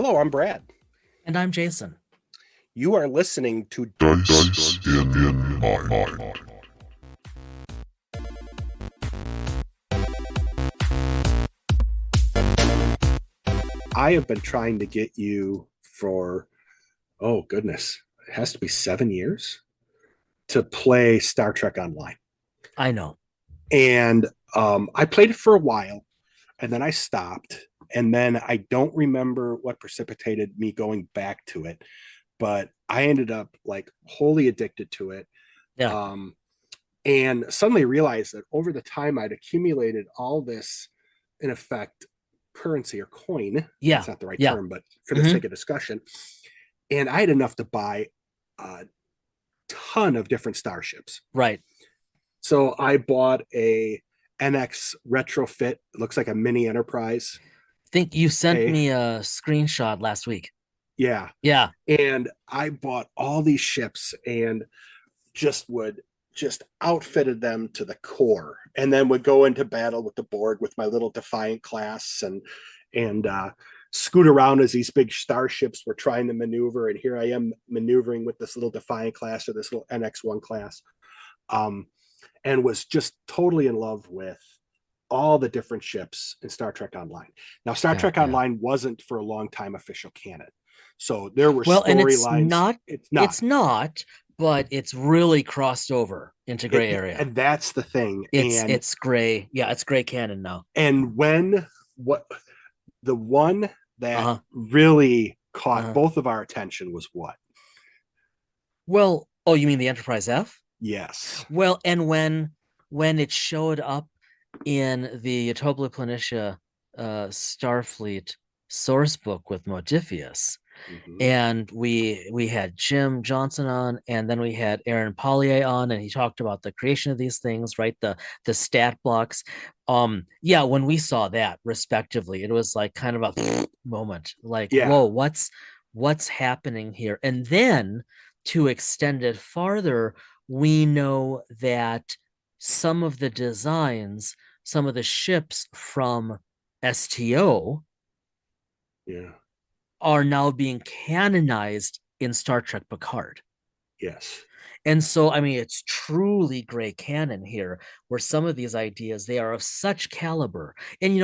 Hello, I'm Brad. And I'm Jason. You are listening to Dice in Mind. I have been trying to get you for, oh goodness, it has to be 7 years to play Star Trek Online. I know. And I played it for a while and then I stopped. And then I don't remember what precipitated me going back to it, but I ended up like wholly addicted to it. Yeah. Um, and suddenly realized that over the time I'd accumulated all this, in effect, currency or coin. Yeah. That's not the right Yeah. term, but for the sake of discussion. And I had enough to buy a ton of different starships. Right. So I bought a NX retrofit. It looks like a mini Enterprise. I think you sent me a screenshot last week. Yeah. Yeah. And I bought all these ships and just outfitted them to the core, and then would go into battle with the board with my little Defiant class and scoot around as these big starships were trying to maneuver. And here I am maneuvering with this little Defiant class or this little NX1 class, and was just totally in love with all the different ships in Star Trek Online. Now, Star Trek Online wasn't for a long time official canon, so there were storylines. It's not, but it's really crossed over into gray area, and that's the thing. It's gray. Yeah, it's gray canon now. And the one that really caught both of our attention was what? Well, oh, you mean the Enterprise F? Yes. Well, and when it showed up in the Utopia Planitia Starfleet source book with Modifius, and we had Jim Johnson on, and then we had Aaron Pollier on, and he talked about the creation of these things, right? The stat blocks. When we saw that respectively, it was like kind of a moment, like, whoa, what's happening here? And then to extend it farther, we know that some of the designs, some of the ships from STO are now being canonized in Star Trek Picard. Yes. And so, I mean, it's truly gray canon here, where some of these ideas, they are of such caliber. And,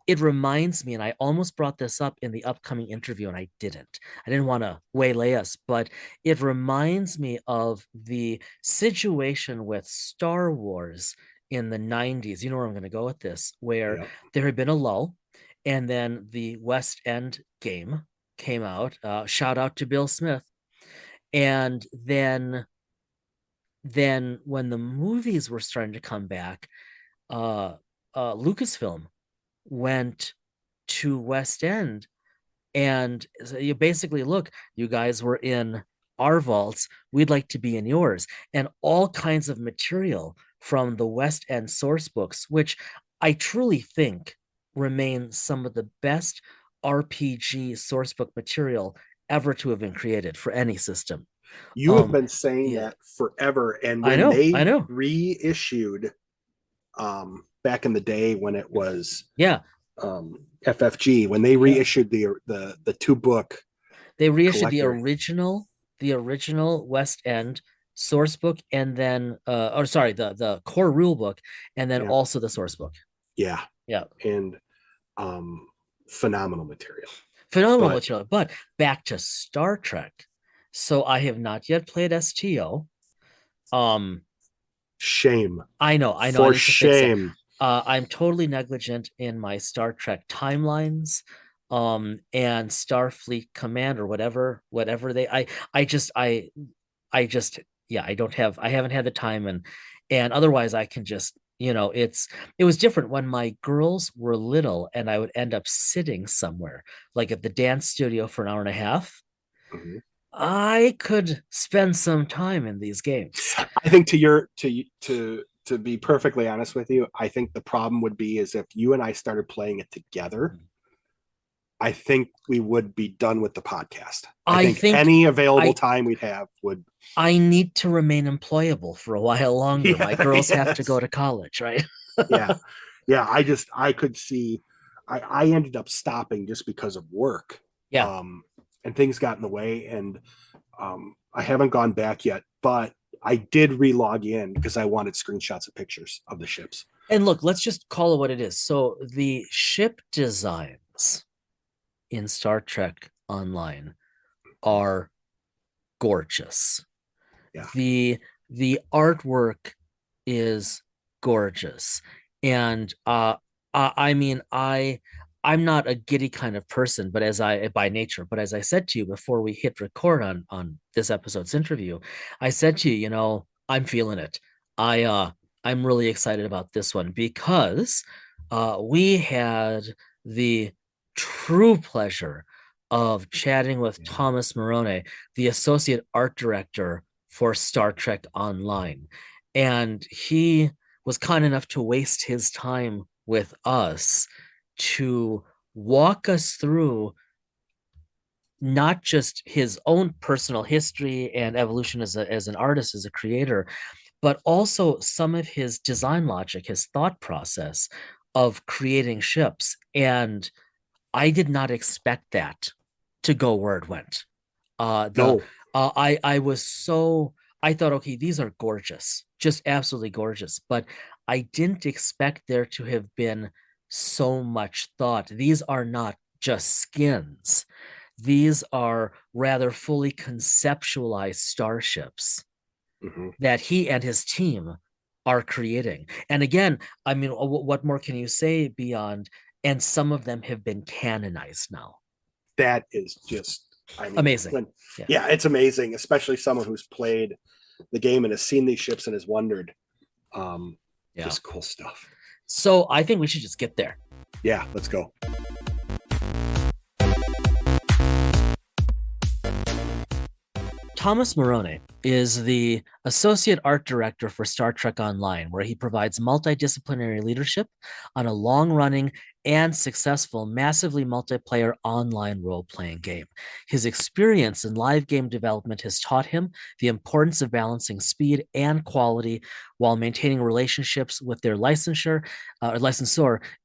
it reminds me, and I almost brought this up in the upcoming interview, and I didn't want to waylay us, but it reminds me of the situation with Star Wars in the 90s. You know where I'm going to go with this, where there had been a lull, and then the West End game came out. Shout out to Bill Smith. And then when the movies were starting to come back, Lucasfilm went to West End, and you basically, look, you guys were in our vaults, we'd like to be in yours, and all kinds of material from the West End source books, which I truly think remain some of the best RPG sourcebook material ever to have been created for any system. You have been saying that forever, and when they reissued back in the day when it was FFG, when they reissued the two book, they reissued the original West End source book, and then the core rule book, and then also the source book. And phenomenal material. But back to Star Trek. So I have not yet played STO. Shame. I know. For shame. I'm totally negligent in my Star Trek timelines, and Starfleet Command, or whatever they. I haven't had the time, and otherwise I can just, it was different when my girls were little, and I would end up sitting somewhere like at the dance studio for an hour and a half. I could spend some time in these games. I think to be perfectly honest with you, I think the problem would be is if you and I started playing it together, I think we would be done with the podcast. I think any available time we'd have would. I need to remain employable for a while longer. My girls have to go to college, right? Yeah. I could see I ended up stopping just because of work. Yeah. And things got in the way, and I haven't gone back yet, but I did re-log in because I wanted screenshots of pictures of the ships. And look, let's just call it what it is. So the ship designs in Star Trek Online are gorgeous. Yeah. The artwork is gorgeous. And I mean, I'm not a giddy kind of person, but by nature, but as I said to you before we hit record on this episode's interview, I said to you, you know, I'm feeling it. I'm really excited about this one because we had the true pleasure of chatting with Thomas Marrone, the associate art director for Star Trek Online. And he was kind enough to waste his time with us to walk us through not just his own personal history and evolution as an artist, as a creator, but also some of his design logic, his thought process of creating ships. And I did not expect that to go where it went. No. I was so, I thought, okay, these are gorgeous, just absolutely gorgeous. But I didn't expect there to have been so much thought. These are not just skins. These are rather fully conceptualized starships that he and his team are creating. And again, I mean, what more can you say beyond? And some of them have been canonized now. That is just, I mean, amazing. Yeah, it's amazing, especially someone who's played the game and has seen these ships and has wondered. Just cool stuff. So I think we should just get there. Yeah, let's go. Thomas Marrone is the associate art director for Star Trek Online, where he provides multidisciplinary leadership on a long-running and successful, massively multiplayer online role-playing game. His experience in live game development has taught him the importance of balancing speed and quality while maintaining relationships with their licensor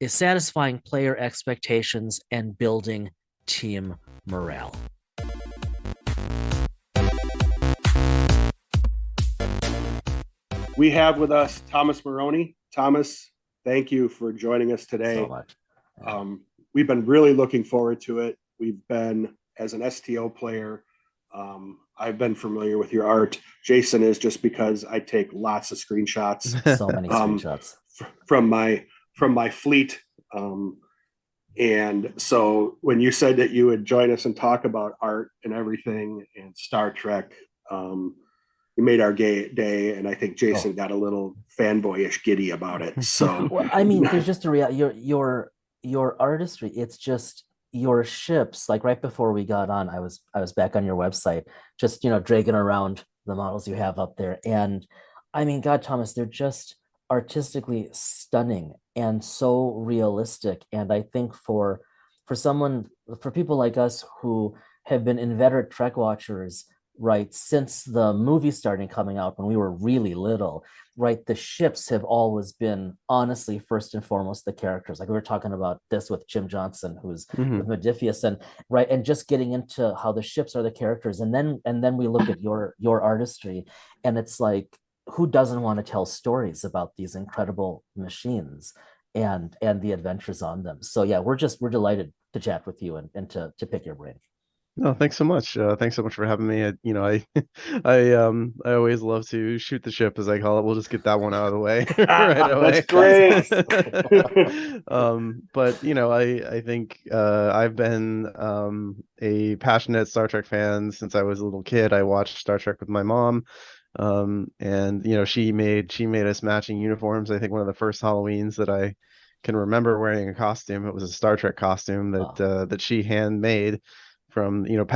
is satisfying player expectations and building team morale. We have with us Thomas Marrone. Thomas, thank you for joining us today. So much. We've been really looking forward to it. We've been, as an STO player, I've been familiar with your art. Jason is, just because I take lots of screenshots. So many screenshots. From my fleet. And so when you said that you would join us and talk about art and everything and Star Trek, you made our day, and I think Jason got a little fanboyish giddy about it. So well, I mean, there's just a reality. Your artistry, it's just your ships. Like right before we got on, I was back on your website, just dragging around the models you have up there. And I mean, God, Thomas, they're just artistically stunning and so realistic. And I think for people like us who have been inveterate Trek watchers, right, since the movie started coming out when we were really little, right, the ships have always been, honestly, first and foremost, the characters. Like we were talking about this with Jim Johnson, who's with Modiphius, and right, and just getting into how the ships are the characters, and then we look at your artistry, and it's like, who doesn't want to tell stories about these incredible machines and the adventures on them? So yeah, we're delighted to chat with you and to pick your brain. No, thanks so much. Thanks so much for having me. I always love to shoot the ship, as I call it. We'll just get that one out of the way right away. That's great. But I think I've been a passionate Star Trek fan since I was a little kid. I watched Star Trek with my mom. And she made us matching uniforms. I think one of the first Halloweens that I can remember wearing a costume, it was a Star Trek costume that she handmade. From you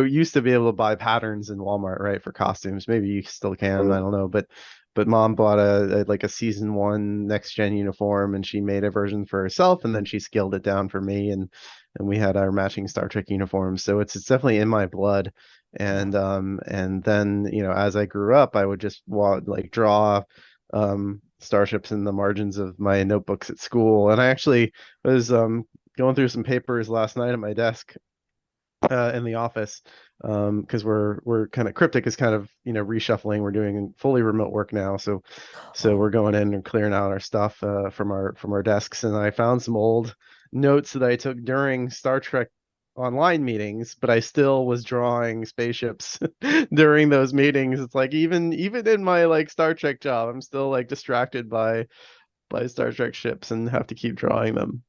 used to be able to buy patterns in Walmart, right, for costumes. Maybe you still can, I don't know, but mom bought a season 1 next gen uniform, and she made a version for herself, and then she scaled it down for me, and we had our matching Star Trek uniforms. So it's definitely in my blood. And then as I grew up, I would just draw starships in the margins of my notebooks at school. And I actually was going through some papers last night at my desk in the office, because we're kind of Cryptic is kind of reshuffling. We're doing fully remote work now, so we're going in and clearing out our stuff from our desks. And I found some old notes that I took during Star Trek online meetings, but I still was drawing spaceships during those meetings. It's like even in my like Star Trek job, I'm still like distracted by Star Trek ships and have to keep drawing them.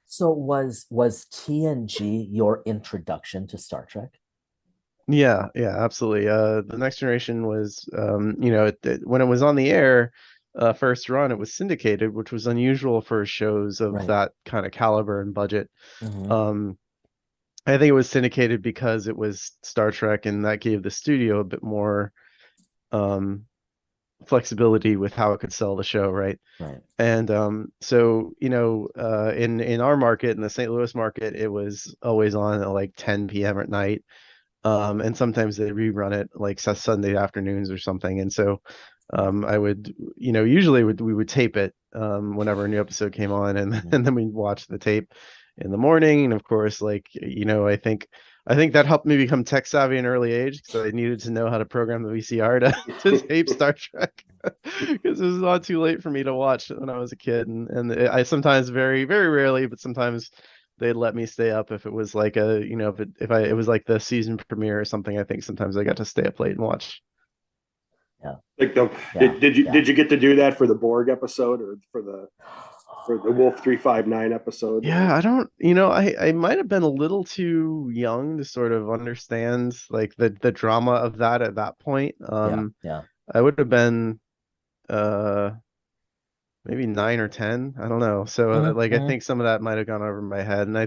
So was TNG your introduction to Star Trek? Yeah, absolutely. The Next Generation was, when it was on the air, first run, it was syndicated, which was unusual for shows of Right. that kind of caliber and budget. Mhm. I think it was syndicated because it was Star Trek, and that gave the studio a bit more flexibility with how it could sell the show, right? Right. And so in our market, in the St. Louis market, it was always on at like 10 p.m. at night. And sometimes they rerun it like Sunday afternoons or something. And so I would, usually we would tape it whenever a new episode came on, and Mhm. and then we'd watch the tape in the morning. And of course, like I think that helped me become tech savvy in an early age, because I needed to know how to program the VCR to tape Star Trek, because it was not too late for me to watch when I was a kid. And I sometimes, very very rarely, but sometimes they'd let me stay up if it was like it was like the season premiere or something. I think sometimes I got to stay up late and watch. Yeah. Like Yeah. did you get to do that for the Borg episode, or for the Wolf 359 episode? Yeah, I don't, I might have been a little too young to sort of understand like the drama of that at that point. Yeah. I would have been uh maybe 9 or 10, I don't know. So like I Mhm. think some of that might have gone over my head, and I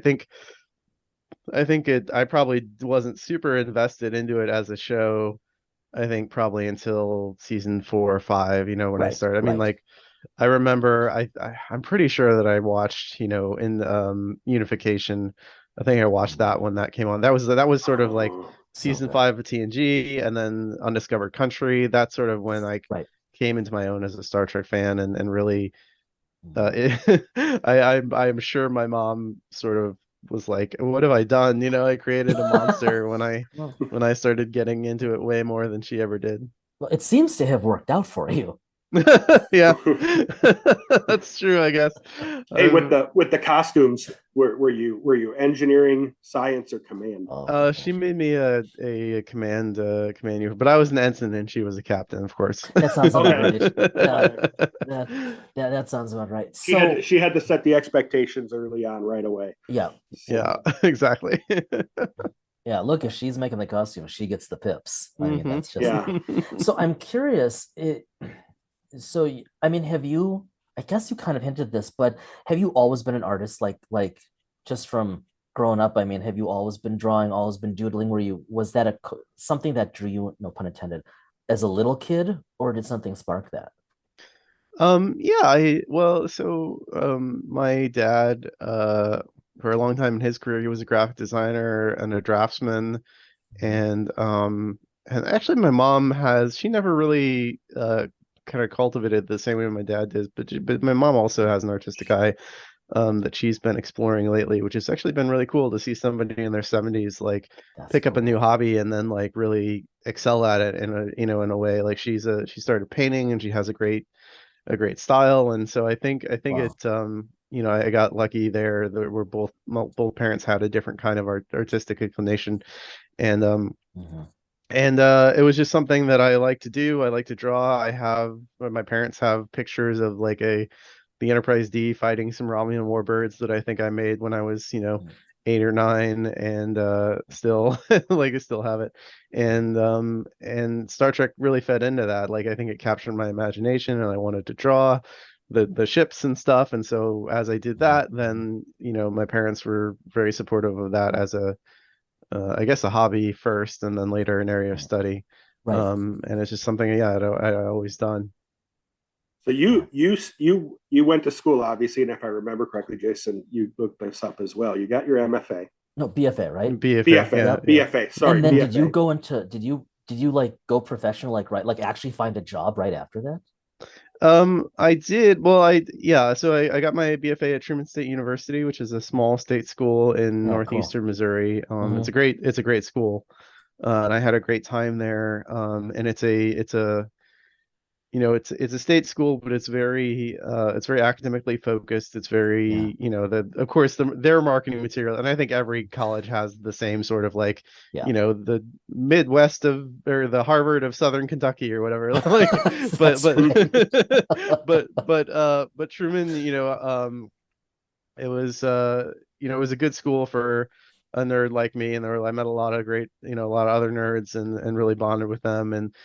probably wasn't super invested into it as a show. I think probably until season 4 or 5, when I Right. started. I mean, Right. like I remember I'm pretty sure that I watched, in Unification. I think I watched that when that came on. That was sort of like So season good. 5 of TNG, and then Undiscovered Country. That's sort of when I Right. came into my own as a Star Trek fan, and really Mhm. I'm sure my mom sort of was like, "What have I done?" I created a monster Well, when I started getting into it way more than she ever did. well, it seems to have worked out for you. Yeah, that's true, I guess. Hey, with Um, the costumes, were you engineering, science, or command? Oh my she gosh. made me a command unit, but I was an ensign and she was a captain, of course. That sounds about Okay. right. Yeah, Okay. that sounds about right. She So had to set the expectations early on, right away. yeah, Yeah, So, exactly. yeah. Look, if she's making the costume, she gets the pips. I mean, Hmm. that's just. yeah. So I'm curious. I mean, have you? I guess you kind of hinted this, but have you always been an artist? Like just from growing up? I mean, have you always been drawing? Always been doodling? Was that something that drew you? No pun intended. As a little kid, or did something spark that? Yeah, my dad, for a long time in his career, he was a graphic designer and a draftsman. And actually my mom she never really kind of cultivated the same way my dad did, but my mom also has an artistic eye that she's been exploring lately, which has actually been really cool to see somebody in their 70s like That's pick up a new cool. hobby and then like really excel at it in a way. Like she started painting, and she has a great style. And so I think Wow. it I got lucky there that we're both parents had a different kind of artistic inclination. And Mhm. it was just something that I like to do. I like to draw. My parents have pictures of like the Enterprise D fighting some Romulan warbirds that I think I made when I was, Mhm. 8 or 9, and still like I still have it. And Star Trek really fed into that. Like I think it captured my imagination, and I wanted to draw the ships and stuff. And so as I did Mhm. that, then my parents were very supportive of that as I guess a hobby first, and then later an area of Right. study. Right. And it's just something, yeah, I always done. So Yeah. you went to school, obviously, and if I remember correctly, Jason, you looked this up as well. You got your MFA, No, BFA, right? BFA, BFA, yeah, Yep. yeah. BFA. Sorry, And then did you BFA. go into did you like go professional like right like actually find a job right after that? I did. Well, yeah. So I got my BFA at Truman State University, which is a small state school in Yeah, cool. northeastern Missouri. Hmm. It's a great school, and I had a great time there. And it's a it's a state school, but it's very academically focused. It's Yeah, very, of course their marketing material, and I think every college has the same sort of like, yeah. the Midwest of, or the Harvard of Southern Kentucky or whatever. Like, but That's right. but Truman, it was it was a good school for a nerd like me, and I met a lot of great, a lot of other nerds, and really bonded with them, and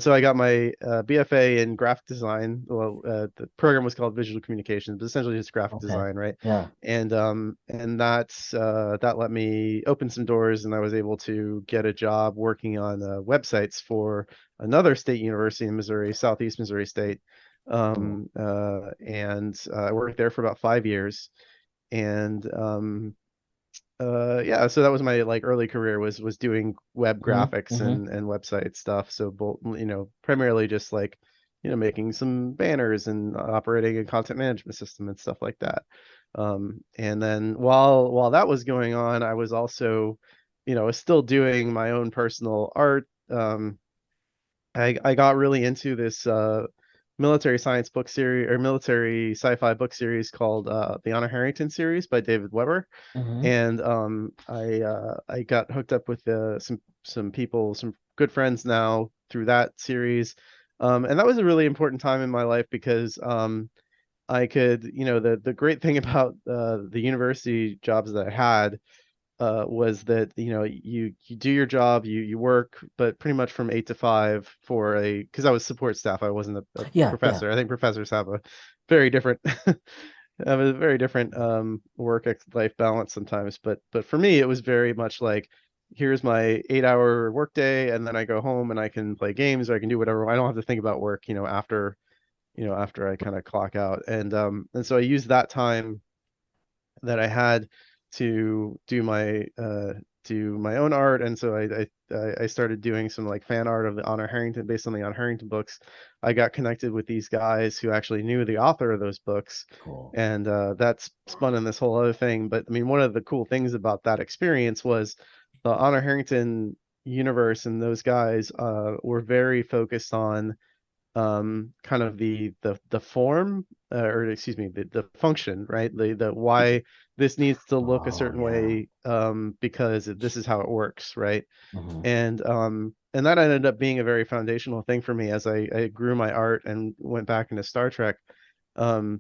so I got my BFA in graphic design. Well, the program was called Visual Communications, but essentially just graphic Okay. design, right? Yeah. And that let me open some doors, and I was able to get a job working on websites for another state university in Missouri, Southeast Missouri State. Cool. And I worked there for about 5 years, and yeah, so that was my like early career, was doing web Hmm. graphics Hmm. and website stuff. So both, primarily just like, making some banners and operating a content management system and stuff like that. And then while that was going on, I was also, was still doing my own personal art. I got really into this military science book series, or military sci-fi book series called the Honor Harrington series by David Weber. Hmm. And I got hooked up with some people, some good friends now through that series. And that was a really important time in my life because I could, the great thing about the university jobs that I had was that, you do your job, you work, but pretty much from 8 to 5 because I was support staff. I wasn't a Yeah, yeah. professor. I think professors have a very different have a very different work life balance sometimes. But for me, it was very much like, here's my 8 hour workday, and then I go home and I can play games, or I can do whatever. I don't have to think about work, after I kind of clock out. And so I used that time that I had to do my own art. And so I started doing some like fan art of the Honor Harrington, based on the Honor Harrington books. I got connected with these guys who actually knew the author of those books, Cool. and that's spun in this whole other thing. But I mean, one of the cool things about that experience was the Honor Harrington universe, and those guys were very focused on kind of the form, or excuse me, the function, right? The why this needs to look a Oh certain yeah. way, because this is how it works, right? Hmm. And that ended up being a very foundational thing for me as I grew my art and went back into Star Trek,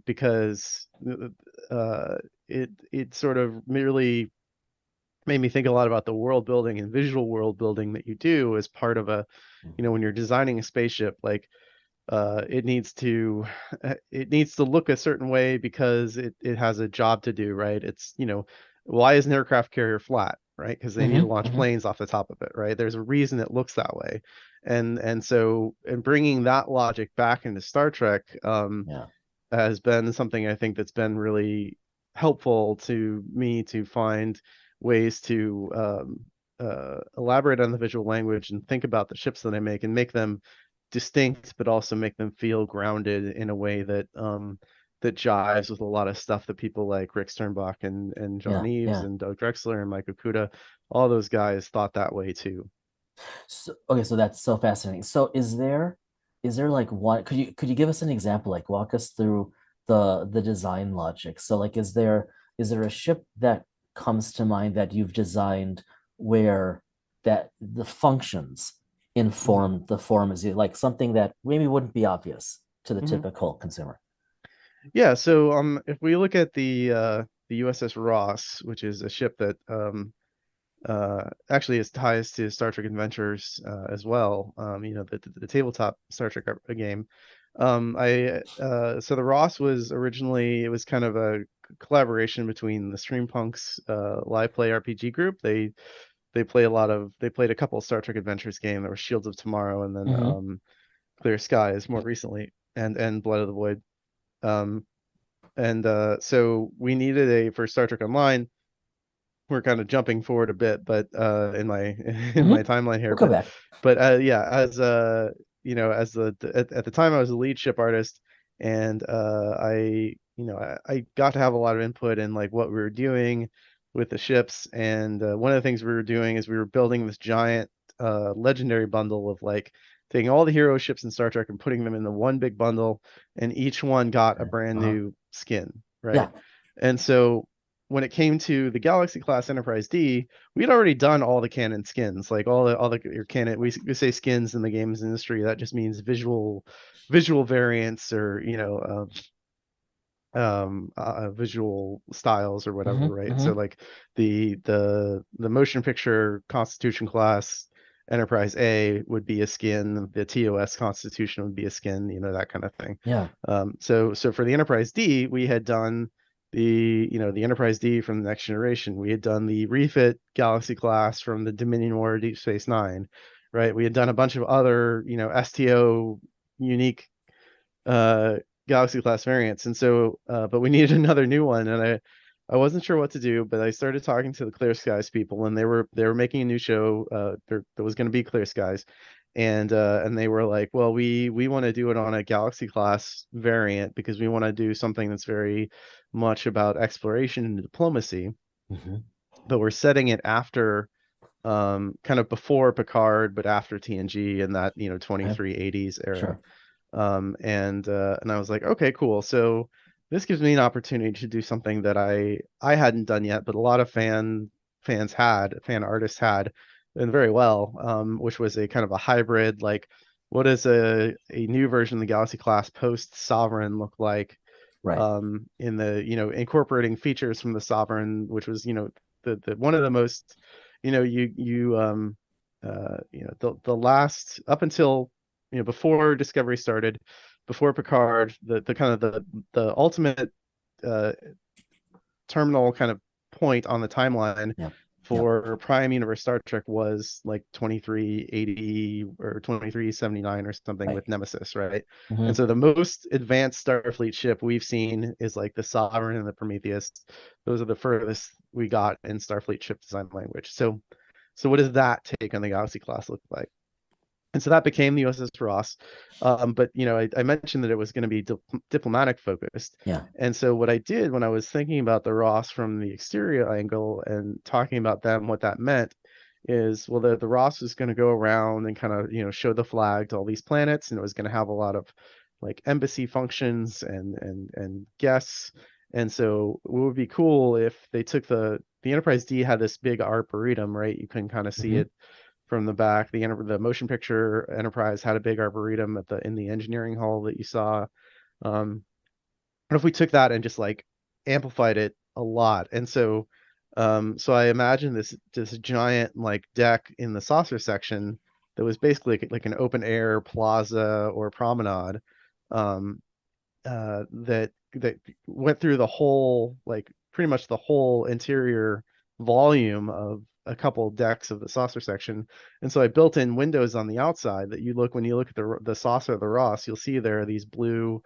because uh it sort of merely made me think a lot about the world building and visual world building that you do as part of a, when you're designing a spaceship. Like, it needs to it needs to look a certain way because it has a job to do, right? It's, why is an aircraft carrier flat, right? Because they need to Hmm. launch Hmm. planes off the top of it, right? There's a reason it looks that way. And bringing that logic back into Star Trek Yeah. has been something I think that's been really helpful to me, to find ways to elaborate on the visual language and think about the ships that I make, and make them distinct, but also make them feel grounded in a way that that jives with a lot of stuff that people like Rick Sternbach and John Yeah. Eves Yeah. and Doug Drexler and Mike Okuda, all those guys thought that way too. So, okay, so that's so fascinating. So is there like one, could you give us an example, like walk us through the design logic? So like is there a ship that comes to mind that you've designed where that the functions Mhm. inform the form, is it like something that maybe wouldn't be obvious to the Mhm. typical consumer? Yeah, so if we look at the USS Ross, which is a ship that actually is ties to Star Trek Adventures as well. The tabletop Star Trek game. I So the Ross was originally, it was kind of a collaboration between the Streampunks live play RPG group. They played a couple of Star Trek Adventures game. There was Shields of Tomorrow, and then Hmm. Clear Skies more recently, and Blood of the Void. Um, and So we needed a for Star Trek Online. We're kind of jumping forward a bit, but in my in Hmm. my timeline here, We'll come back. but yeah, as as at the time I was a lead ship artist, and I got to have a lot of input in like what we were doing with the ships. And one of the things we were doing is we were building this giant legendary bundle of like taking all the hero ships in Star Trek and putting them in the one big bundle, and each one got a brand new skin, right? Yeah. And so when it came to the Galaxy class Enterprise D, we'd already done all the canon skins, like all the your canon. We say skins in the games industry. That just means visual variants, or visual styles or whatever, right? So like the motion picture Constitution class Enterprise A would be a skin, the TOS Constitution would be a skin, that kind of thing. Yeah. So for the Enterprise D, we had done the Enterprise D from the Next Generation. We had done the refit Galaxy class from the Dominion War Deep Space Nine, right? We had done a bunch of other, STO unique Galaxy class variants. And so, but we needed another new one, and I wasn't sure what to do, but I started talking to the Clear Skies people, and they were making a new show. There was going to be Clear Skies, and they were like, well, we want to do it on a Galaxy class variant because we want to do something that's very much about exploration and diplomacy, but we're setting it after kind of before Picard, but after TNG and that 2380s era. Sure. And I was like, okay, cool. So this gives me an opportunity to do something that I hadn't done yet, but a lot of fan artists had done very well, which was a kind of a hybrid, like what does a new version of the Galaxy class post Sovereign look like? Right. In the incorporating features from the Sovereign, which was the one of the most the last, up until before Discovery started, before Picard, the kind of the ultimate terminal kind of point on the timeline for Prime Universe Star Trek was like 2380 or 2379 or something with Nemesis, right? And so the most advanced Starfleet ship we've seen is like the Sovereign and the Prometheus. Those are the furthest we got in Starfleet ship design language. So what does that take on the Galaxy class look like? And so that became the USS Ross. But I mentioned that it was going to be diplomatic focused. Yeah. And so what I did when I was thinking about the Ross from the exterior angle and talking about them, what that meant is, well, the Ross was going to go around and kind of show the flag to all these planets, and it was going to have a lot of like embassy functions and guests. And so what would be cool if they took the Enterprise D had this big arboretum, right? You can kind of see it from the back. The motion picture Enterprise had a big arboretum in the engineering hall that you saw. But if we took that and just like amplified it a lot, and so I imagine this giant like deck in the saucer section that was basically like an open air plaza or promenade, that went through the whole, like pretty much the whole interior volume of a couple decks of the saucer section. And so I built in windows on the outside that when you look at the saucer of the Ross, you'll see there are these blue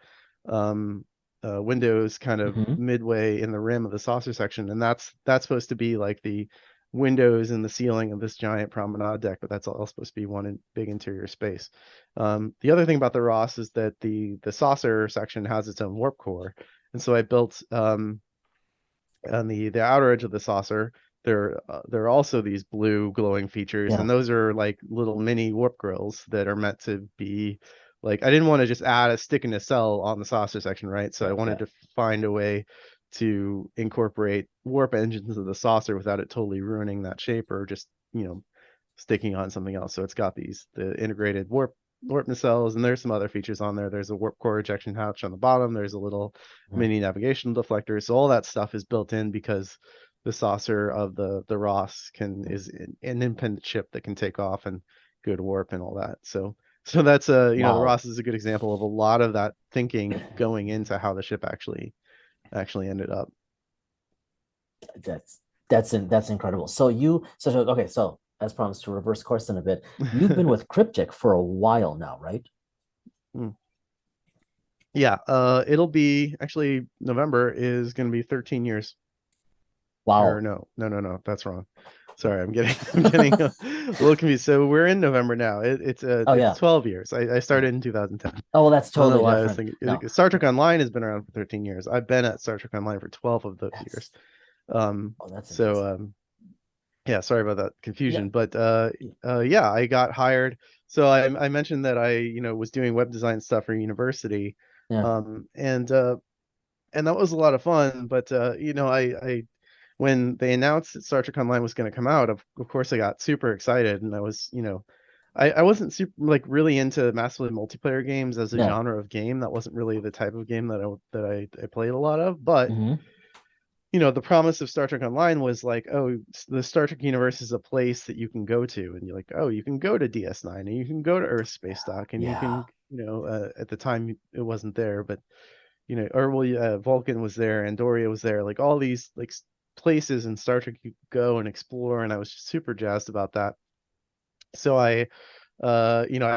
windows kind of midway in the rim of the saucer section, and that's supposed to be like the windows in the ceiling of this giant promenade deck, but that's all supposed to be one big interior space. The other thing about the Ross is that the saucer section has its own warp core, and so I built on the outer edge of the saucer, there are also these blue glowing features, and those are like little mini warp grills that are meant to be like, I didn't want to just add a stick in a cell on the saucer section, right? So I wanted to find a way to incorporate warp engines into the saucer without it totally ruining that shape or just sticking on something else. So it's got the integrated warp nacelles, and there's some other features on there. There's a warp core ejection hatch on the bottom. There's a little mini navigational deflector. So all that stuff is built in because the saucer of the Ross is an independent ship that can take off and go to warp and all that. So that's the Ross is a good example of a lot of that thinking going into how the ship actually ended up. That's incredible. So as promised, to reverse course in a bit, you've been with Cryptic for a while now, right? Yeah, it'll be, actually, November is going to be 13 years. Wow. Or no, that's wrong. Sorry, I'm getting I'm getting a little confused. So we're in November now. It's Oh it's yeah. 12 years. I started in 2010. Oh well, that's I don't know totally why I was different. thinking No. Star Trek Online has been around for 13 years. I've been at Star Trek Online for 12 of those years. That's oh that's So interesting. yeah, sorry about that Yeah. confusion, but yeah, I got hired. So I mentioned that I, was doing web design stuff for university. Yeah. And that was a lot of fun, but I when they announced that Star Trek Online was going to come out, of course I got super excited, and I was, I wasn't super like really into massively multiplayer games as a Yeah. genre of game. That wasn't really the type of game that I played a lot of, but Hmm. the promise of Star Trek Online was like, oh, the Star Trek universe is a place that you can go to, and you're like, oh, you can go to DS9, and you can go to Earth Space Dock, and you Yeah. can, at the time it wasn't there, but or well, yeah, Vulcan was there, Andoria was there, like all these like places in Star Trek you could go and explore, and I was just super jazzed about that. So I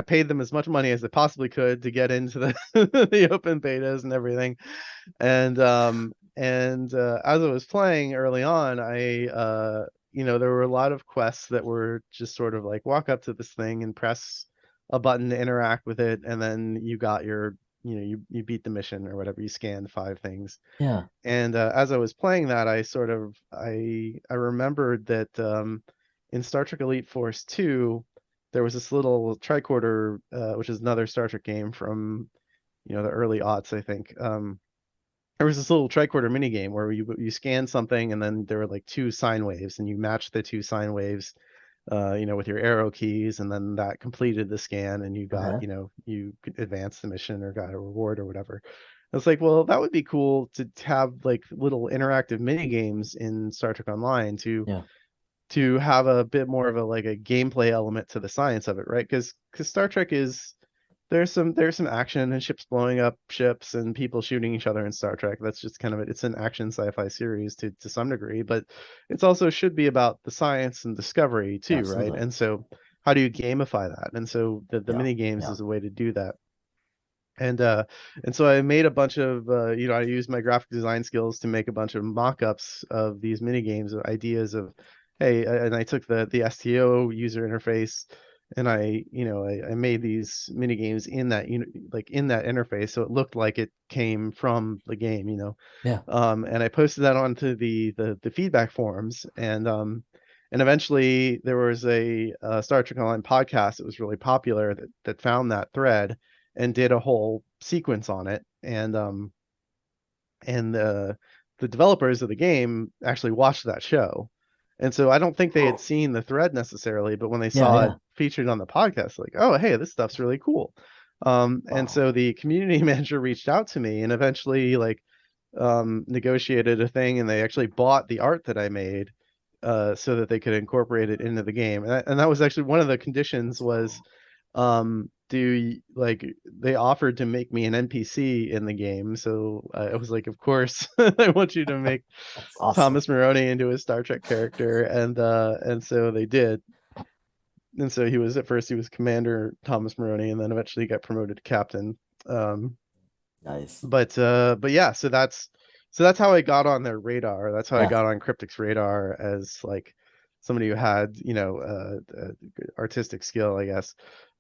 paid them as much money as I possibly could to get into the the open betas and everything. And as I was playing early on, there were a lot of quests that were just sort of like walk up to this thing and press a button to interact with it, and then you got your, you beat the mission or whatever. You scanned 5 things, Yeah. and as I was playing that, I remembered that in Star Trek Elite Force 2, there was this little tricorder, which is another Star Trek game from the early aughts, I think. There was this little tricorder mini game where you scan something, and then there were like two sine waves, and you match the two sine waves, with your arrow keys, and then that completed the scan, and you got, Okay. you could advance the mission or got a reward or whatever. I was like, well, that would be cool to have like little interactive mini games in Star Trek Online Yeah. to have a bit more of a like a gameplay element to the science of it, right? Because Star Trek is there's some action and ships blowing up ships and people shooting each other in Star Trek. That's just kind of it. It's an action sci-fi series to some degree, but it's also should be about the science and discovery too, right? Absolutely. And so how do you gamify that? And so the Yeah. mini games Yeah. is a way to do that. And so I made a bunch of I used my graphic design skills to make a bunch of mock-ups of these mini games, of ideas of, hey, and I took the STO user interface, and I made these mini games in that, like in that interface, so it looked like it came from the game, Yeah. and I posted that onto the feedback forums, and eventually there was a Star Trek Online podcast that was really popular that found that thread and did a whole sequence on it, and the developers of the game actually watched that show. And so I don't think they had seen the thread necessarily, but when they Yeah. saw Yeah. it featured on the podcast, like, oh, hey, this stuff's really cool. And Wow. so the community manager reached out to me and eventually like negotiated a thing, and they actually bought the art that I made so that they could incorporate it into the game. And that was actually one of the conditions was like they offered to make me an NPC in the game. So I was like, of course, I want you to make That's awesome. Thomas Marrone into a Star Trek character, and so they did. And so at first he was Commander Thomas Marrone, and then eventually got promoted to Captain. Um, Nice. but yeah, so that's how I got on their radar. That's how I Yeah. got on Cryptic's radar as like somebody who had artistic skill, I guess.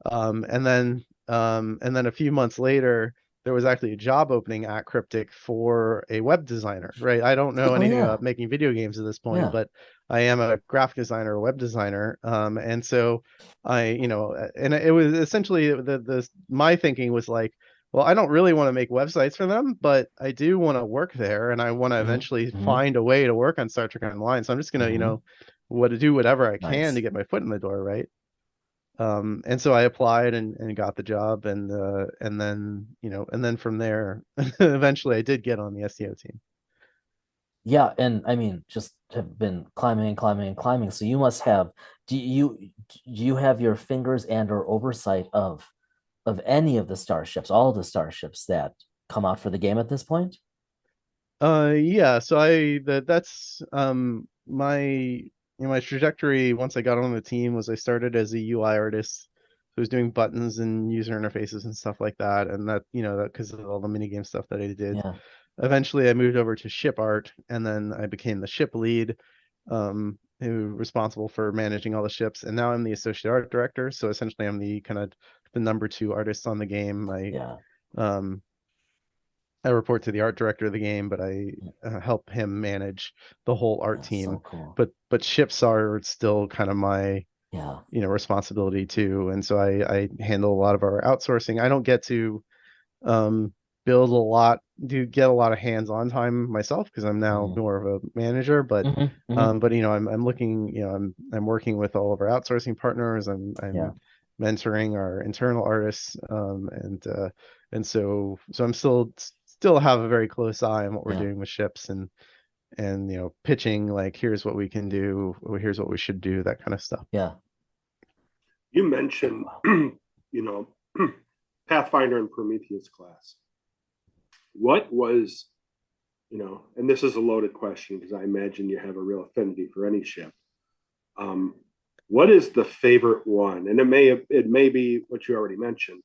And then a few months later, there was actually a job opening at Cryptic for a web designer, right? I don't know Oh anything yeah. about making video games at this point, Yeah. but I am a graphic designer, a web designer. And so and it was essentially my thinking was like, well, I don't really want to make websites for them, but I do want to work there, and I want to Hmm. eventually Hmm. find a way to work on Star Trek Online. So I'm just gonna, Hmm. do whatever I can to Nice. get my foot in the door, right? And so I applied and got the job, and then from there, eventually I did get on the SEO team. Yeah, and I mean, just have been climbing and climbing and climbing. So you must have, do you have your fingers and or oversight of any of the starships, all of the starships that come out for the game at this point? Yeah, so that's my trajectory once I got on the team was I started as a UI artist who was doing buttons and user interfaces and stuff like that, and that that because of all the minigame stuff that I did. Yeah. Eventually I moved over to ship art, and then I became the ship lead. responsible for managing all the ships, and now I'm the associate art director. So essentially, I'm the kind of the number 2 artist on the game. Um, I report to the art director of the game, but I help him manage the whole art team. So cool. But ships are still kind of my Yeah. responsibility too, and so I handle a lot of our outsourcing. I don't get to build a lot, get a lot of hands-on time myself because I'm now more of a manager. But but I'm looking, I'm working with all of our outsourcing partners. I'm mentoring our internal artists, and so I'm still have a very close eye on what we're doing with ships, and pitching, like, here's what we can do, or here's what we should do, that kind of stuff. Yeah. You mentioned, Pathfinder and Prometheus class. What was, and this is a loaded question because I imagine you have a real affinity for any ship. What is the favorite one? And it may be what you already mentioned,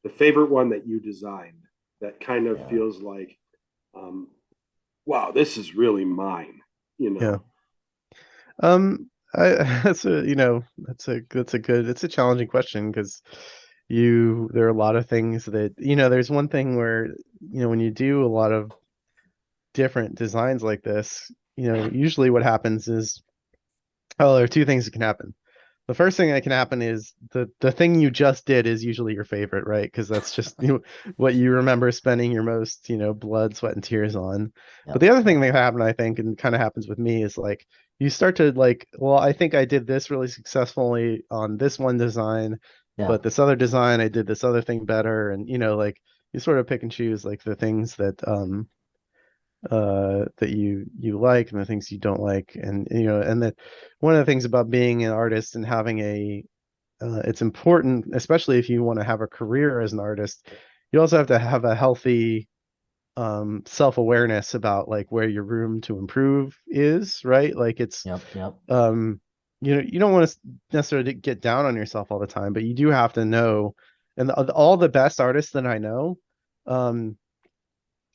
the favorite one that you designed that kind of feels like, wow, this is really mine, Yeah. That's a challenging question because there are a lot of things that, there's one thing where, when you do a lot of different designs like this, usually what happens is, there are 2 things that can happen. The first thing that can happen is the thing you just did is usually your favorite, right? Because that's just what you remember spending your most, blood, sweat, and tears on. But the other thing that can happen, I think, and kind of happens with me, is like you start to like, well, I think I did this really successfully on this one design, but this other design I did this other thing better, and like you sort of pick and choose like the things that that you like and the things you don't like, and and that one of the things about being an artist and having it's important, especially if you want to have a career as an artist, you also have to have a healthy self-awareness about like where your room to improve is, right? Like it's you don't want to necessarily get down on yourself all the time, but you do have to know. And all the best artists that I know,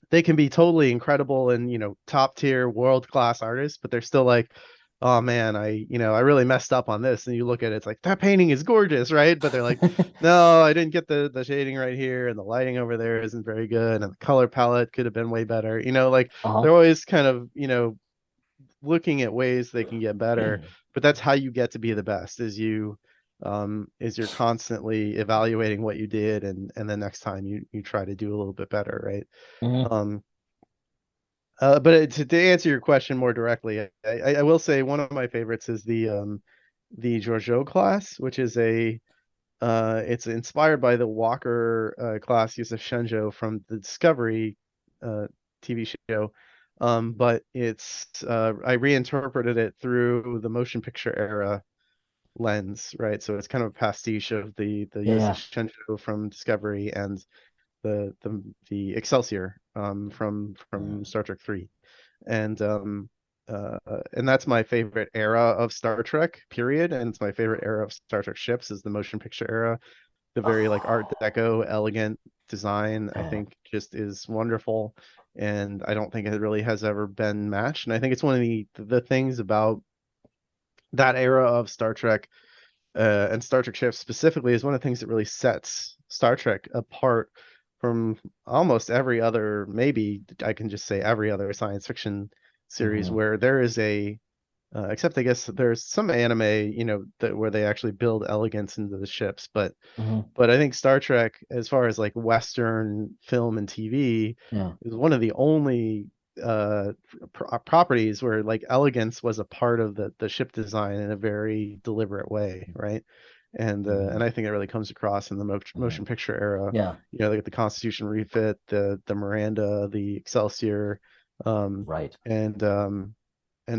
they can be totally incredible and top tier world class artists, but they're still like, oh man, I really messed up on this. And you look at it, it's like, that painting is gorgeous, right? But they're like, no, I didn't get the shading right here, and the lighting over there isn't very good, and the color palette could have been way better. Like they're always kind of looking at ways they can get better. But that's how you get to be the best, is you're constantly evaluating what you did, and the next time you try to do a little bit better, right? But to answer your question more directly, I will say one of my favorites is the Giorgio class, which is it's inspired by the Walker class used as Shenzhou from the Discovery TV show. But I reinterpreted it through the motion picture era lens, right? So it's kind of a pastiche of the USS Shenzhou from Discovery and the Excelsior from Star Trek 3, and that's my favorite era of Star Trek, period. And it's my favorite era of Star Trek ships is the motion picture era. The very like Art Deco elegant design, I think, just is wonderful, and I don't think it really has ever been matched. And I think it's one of the things about that era of Star Trek and Star Trek ships specifically is one of the things that really sets Star Trek apart from almost every other, maybe I can just say every other science fiction series where there is except I guess there's some anime, where they actually build elegance into the ships, but I think Star Trek, as far as like Western film and TV, is one of the only properties where like elegance was a part of the ship design in a very deliberate way, right? And I think it really comes across in the motion picture era. Like the Constitution refit, the Miranda, the Excelsior, right. And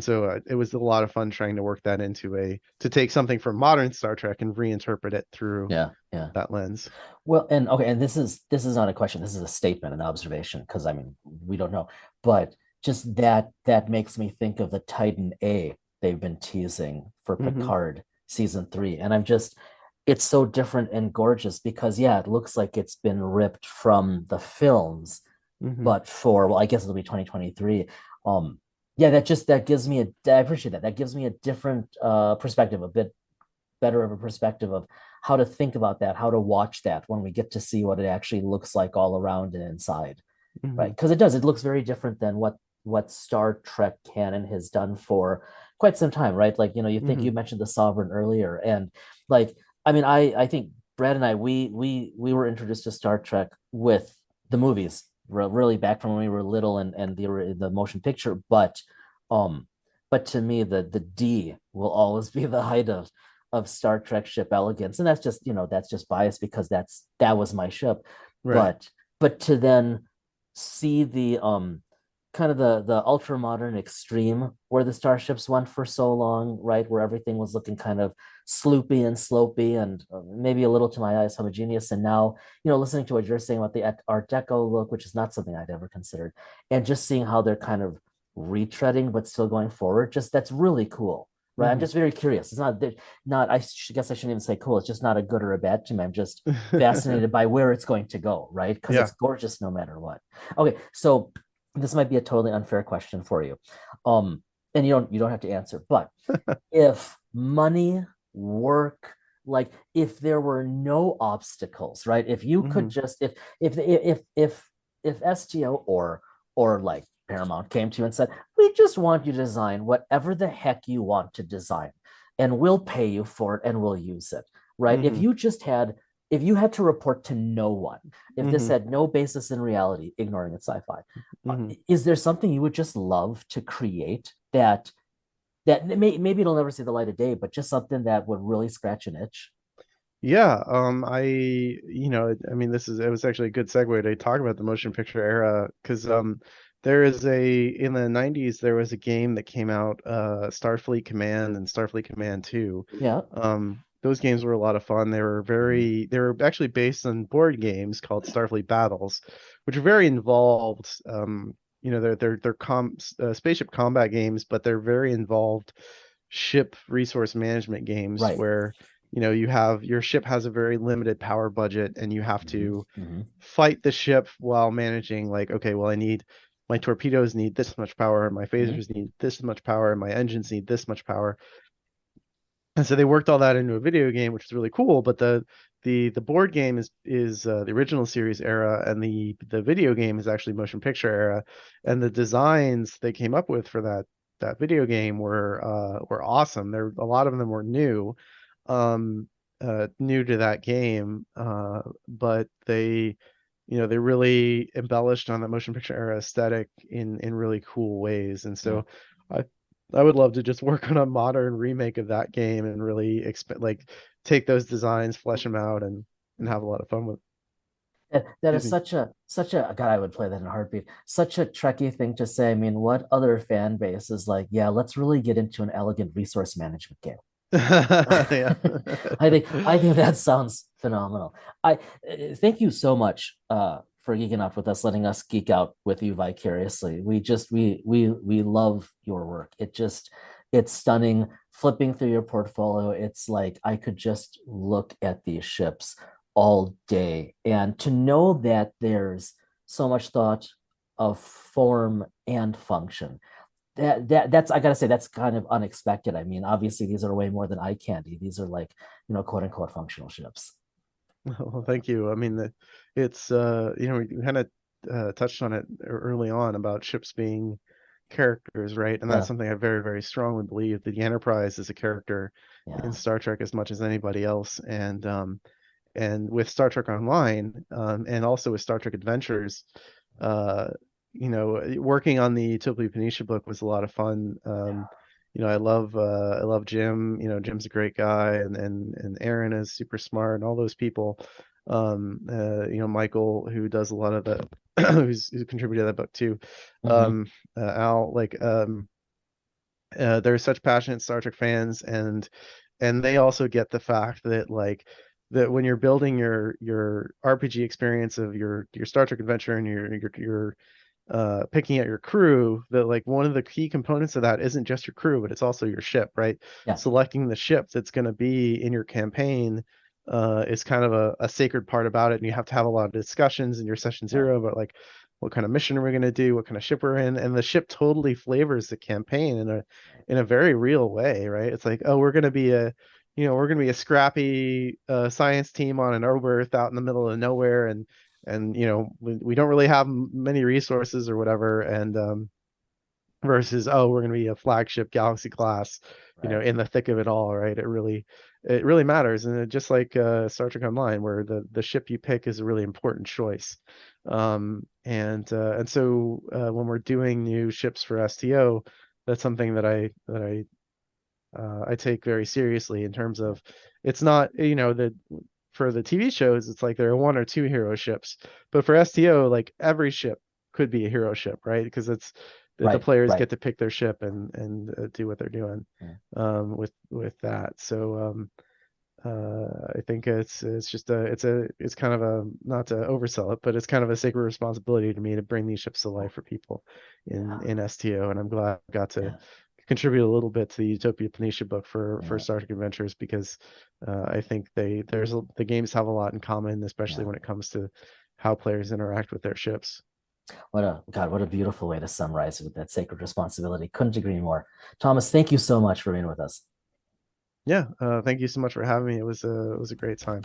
so it was a lot of fun trying to work that into to take something from modern Star Trek and reinterpret it through that lens. Well, and this is not a question, this is a statement, an observation, because I mean we don't know, but just that makes me think of the Titan A they've been teasing for Picard season 3, and it's so different and gorgeous because it looks like it's been ripped from the films, but I guess it'll be 2023. Yeah, that gives me I appreciate that. That gives me a different perspective, a bit better of a perspective of how to think about that, how to watch that when we get to see what it actually looks like all around and inside, right? Mhm. Because it looks very different than what Star Trek canon has done for quite some time, right? Like, you Mhm. mentioned the Sovereign earlier, and like, I mean, I think Brad and I, we were introduced to Star Trek with the movies, really back from when we were little, and the motion picture, um but to me the D will always be the height of Star Trek ship elegance, and that's just bias because that was my ship. Right. But to then see the kind of the ultra modern extreme where the starships went for so long, right, where everything was looking kind of sloopy and slopey and maybe a little to my eyes homogeneous, and now listening to what you're saying about the Art Deco look, which is not something I'd ever considered, and just seeing how they're kind of retreading but still going forward, just that's really cool, right? I'm Mhm. just very curious. It's not guess I shouldn't even say cool. It's just not a good or a bad to me. I'm just fascinated by where it's going to go, right? Because Yeah. it's gorgeous no matter what. Okay, so this might be a totally unfair question for you. Um, and you don't have to answer, but if money, work, like if there were no obstacles, right? If you could Mhm. just if STO or like Paramount came to you and said, we just want you to design whatever the heck you want to design, and we'll pay you for it and we'll use it, right? Mhm. If you had to report to no one, if this Mhm. had no basis in reality, ignoring its sci-fi, Mhm. is there something you would just love to create that maybe it'll never see the light of day, but just something that would really scratch an itch? Yeah, I mean, it was actually a good segue to talk about the motion picture era because in the 90s there was a game that came out, Starfleet Command and Starfleet Command 2. Yeah. Those games were a lot of fun. They were actually based on board games called Starfleet Battles, which are very involved. They're spaceship combat games, but they're very involved ship resource management games Right. where you have your ship has a very limited power budget and you have Mm-hmm. to Mm-hmm. fight the ship while managing, like, okay, well, I need my torpedoes need this much power, my Mm-hmm. phasers need this much power, and my engines need this much power. And so they worked all that into a video game, which is really cool. But the board game is the original series era, and the video game is actually motion picture era. And the designs they came up with for that video game were awesome. A lot of them were um, new to that game, but they really embellished on the motion picture era aesthetic in really cool ways. And Yeah. so I I would love to just work on a modern remake of that game and really take those designs, flesh them out, and have a lot of fun with. That is Excuse me. such a God, I would play that in a heartbeat. Such a Trekkie thing to say. I mean, what other fan base is like, yeah, let's really get into an elegant resource management game. Yeah. I think that sounds phenomenal. I thank you so much for geeking out with us, letting us geek out with you vicariously. We love your work. It's stunning. Flipping through your portfolio, it's like I could just look at these ships all day, and to know that there's so much thought of form and function, that's I gotta say that's kind of unexpected. I mean, obviously these are way more than eye candy. These are like, quote unquote functional ships. Well, thank you. I mean, it's we kind of touched on it early on about ships being characters, right? And that's Yeah, something I very, very strongly believe that the Enterprise is a character in yeah, Star Trek as much as anybody else. And with Star Trek Online, and also with Star Trek Adventures, uh, working on the Utopia Phoenicia book was a lot of fun. I love Jim. Jim's a great guy, and Aaron is super smart, and all those people. Michael, who does a lot of the, who contributed to that book too. mm-hmm. Al, they're such passionate Star Trek fans, and they also get the fact that that when you're building your RPG experience of your Star Trek adventure and your picking out your crew, that one of the key components of that isn't just your crew, but it's also your ship, right? Yeah, Selecting the ship that's going to be in your campaign is kind of a sacred part about it, and you have to have a lot of discussions in your session yeah, zero about what kind of mission are we going to do, what kind of ship we're in, and the ship totally flavors the campaign in a very real way, right? It's like, oh, we're going to be a scrappy science team on an Earth out in the middle of nowhere, and we don't really have many resources or whatever, and versus, oh, we're going to be a flagship Galaxy class, Right. in the thick of it all, right? It really matters, and just like Star Trek Online, where the ship you pick is a really important choice. And so when we're doing new ships for STO, that's something that I take very seriously, in terms of, it's not, that for the TV shows, it's like there are one or two hero ships, but for STO, like every ship could be a hero ship, right? Because it's that the Right. players Right. get to pick their ship and do what they're doing Yeah. with that. So I think it's kind of a, not to oversell it, but it's kind of a sacred responsibility to me to bring these ships to life for people in STO, and I'm glad I got to Yeah. contribute a little bit to the Utopia Planitia book for Yeah. Star Trek Adventures, because I think the games have a lot in common, especially Yeah. when it comes to how players interact with their ships. What a beautiful way to summarize it, with that sacred responsibility. Couldn't agree more. Thomas, thank you so much for being with us. Yeah, thank you so much for having me. It was a great time.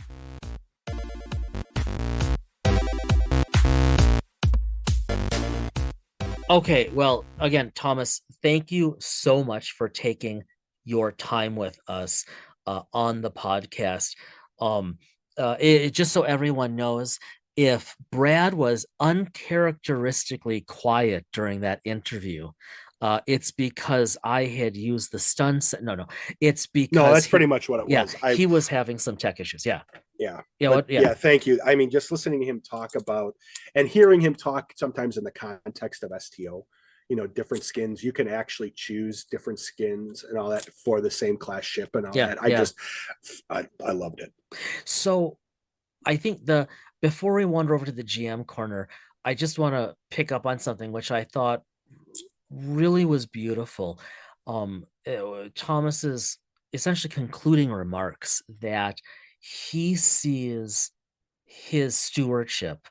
Okay, well, again, Thomas, thank you so much for taking your time with us on the podcast. Just so everyone knows, if Brad was uncharacteristically quiet during that interview, it's because I had used the stun set. No, it's No, because that's pretty much what it was. he was having some tech issues. Yeah. Yeah. Yeah. Thank you. I mean, just listening to him talk about, and hearing him talk sometimes in the context of STO, different skins, you can actually choose different skins and all that for the same class ship and all that. I loved it. So I think before we wander over to the GM corner, I just want to pick up on something which I thought really was beautiful. Thomas's essentially concluding remarks, that he sees his stewardship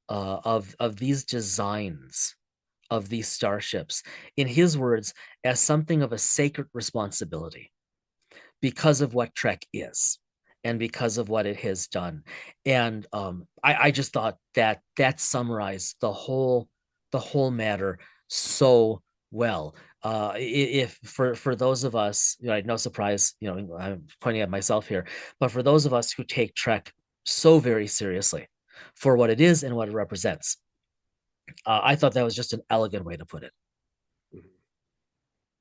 of these designs of these starships, in his words, as something of a sacred responsibility, because of what Trek is and because of what it has done. And I just thought that summarized the whole matter so well. If for those of us, no surprise, I'm pointing at myself here, but for those of us who take Trek so very seriously for what it is and what it represents, I thought that was just an elegant way to put it.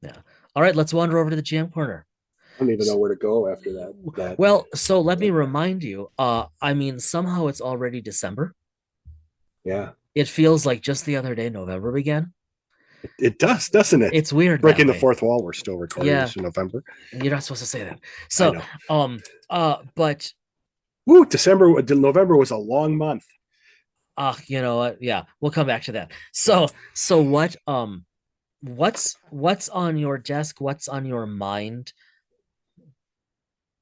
Yeah. All right, let's wander over to the GM corner. I don't even know where to go after that. Well, so let me remind you, I mean, somehow it's already December. Yeah. It feels like just the other day November began. It does, doesn't it? It's weird. Breaking the fourth wall. We're still recording Yeah. this in November. You're not supposed to say that. So, but November was a long month. You know what? Yeah, we'll come back to that. So what's on your desk? What's on your mind?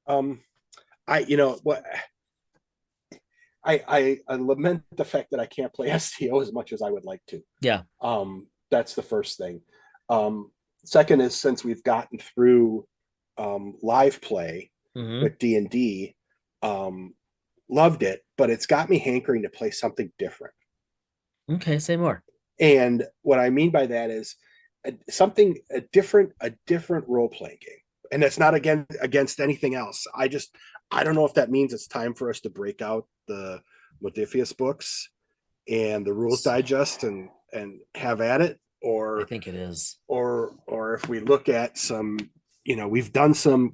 I lament the fact that I can't play STO as much as I would like to. Yeah. That's the first thing. Second is, since we've gotten through live play with D&D, loved it, but it's got me hankering to play something different. Okay, say more. And what I mean by that is a different role-playing game. And that's not against anything else. I don't know if that means it's time for us to break out the Modiphius books and the Rules Digest and have at it, or I think it is, or if we look at some, we've done some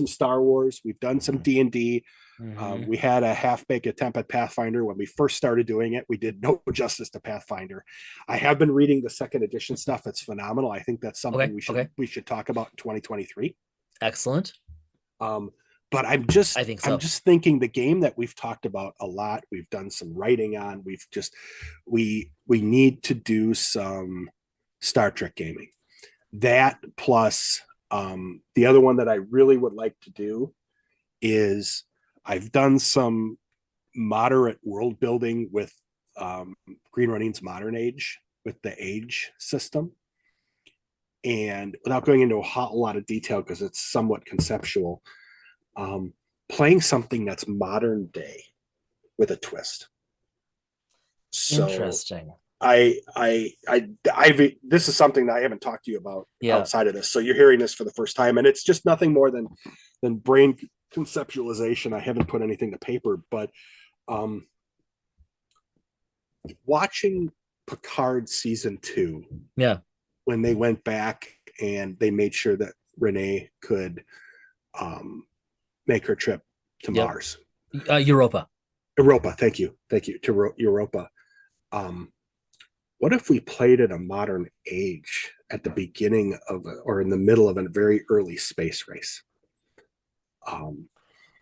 Star Wars, we've done some D&D. We had a half-baked attempt at Pathfinder. When we first started doing it, we did no justice to Pathfinder. I have been reading the second edition stuff. It's phenomenal. I think that's something we should talk about in 2023. Excellent. But I think so. I'm just thinking the game that we've talked about a lot, we've done some writing on, we need to do some Star Trek gaming. That plus the other one that I really would like to do is, I've done some moderate world building with Green Running's Modern Age with the age system. And without going into a whole lot of detail, because it's somewhat conceptual, playing something that's modern day with a twist. So Interesting. this is something that I haven't talked to you about Yeah. outside of this. So you're hearing this for the first time, and it's just nothing more than brain conceptualization. I haven't put anything to paper, but watching Picard season 2, Yeah. when they went back and they made sure that Renee could make her trip to Yep. Mars. Europa. Thank you to Europa. What if we played at a modern age at the beginning of or in the middle of a very early space race? Oh,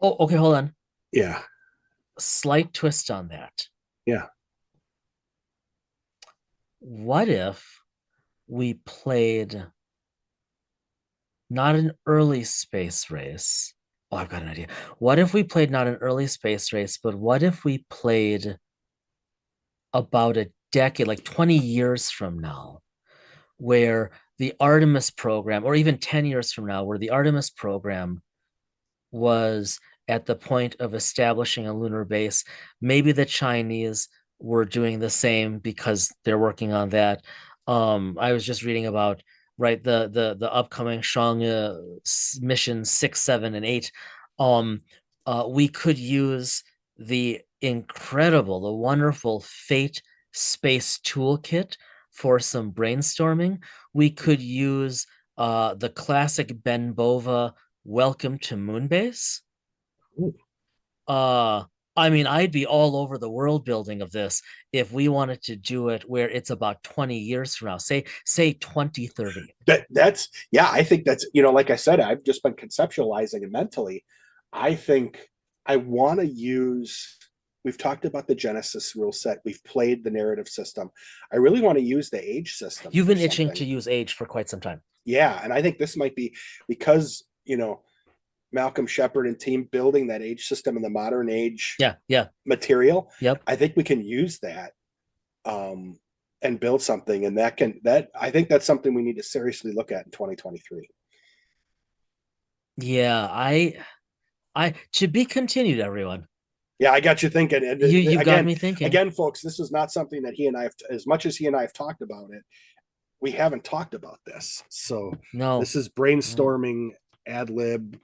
okay, hold on. Yeah. Slight twist on that. Yeah. What if we played not an early space race? Oh, I've got an idea. What if we played not an early space race, but what if we played about a decade, like 20 years from now, where the Artemis program, or even 10 years from now, where the Artemis program was at the point of establishing a lunar base. Maybe the Chinese were doing the same because they're working on that. I was just reading about the upcoming Chang'e mission 6, 7, and 8. We could use the wonderful Fate space toolkit for some brainstorming. We could use the classic Ben Bova Welcome to Moonbase. I mean, I'd be all over the world building of this if we wanted to do it where it's about 20 years from now, say 2030. That's I think that's, like I said, I've just been conceptualizing it mentally. I think I want to use, we've talked about the Genesis rule set, we've played the narrative system. I really want to use the age system. You've been itching to use age for quite some time. Yeah, and I think this might be because, Malcolm Shepard and team building that age system in the modern age material. Yep. I think we can use that and build something, and I think that's something we need to seriously look at in 2023. Yeah, I to be continued, everyone. Yeah, I got you thinking. And you got me thinking. Again, folks, this is not something that he and I have, as much as he and I have talked about it, we haven't talked about this. So no, this is brainstorming ad lib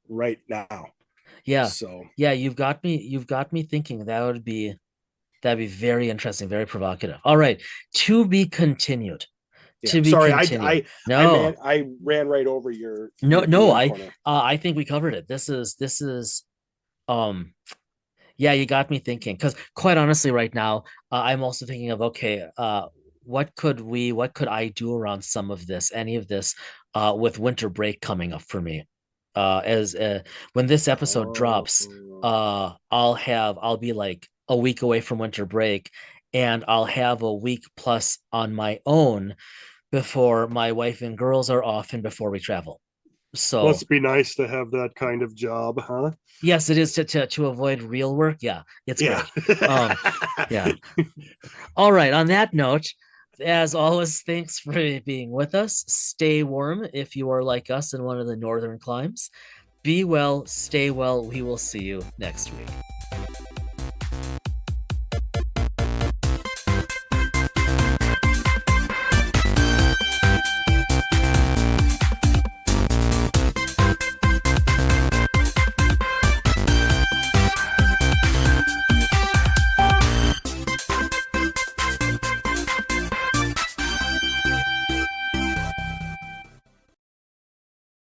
right now. Yeah. So you've got me thinking. That'd be very interesting, very provocative. All right. To be continued. Yeah. To be Sorry, continued. I ran right over your I think we covered it. This is you got me thinking, because quite honestly right now I'm also thinking of, okay, what could I do around some of this, any of this, with winter break coming up for me. As when this episode drops, I'll be like a week away from winter break, and I'll have a week plus on my own before my wife and girls are off and before we travel. So must be nice to have that kind of job, huh? Yes, it is to avoid real work. Yeah, it's great. Yeah. All right. On that note, as always, thanks for being with us. Stay warm if you are like us in one of the northern climes. Be well, stay well. We will see you next week.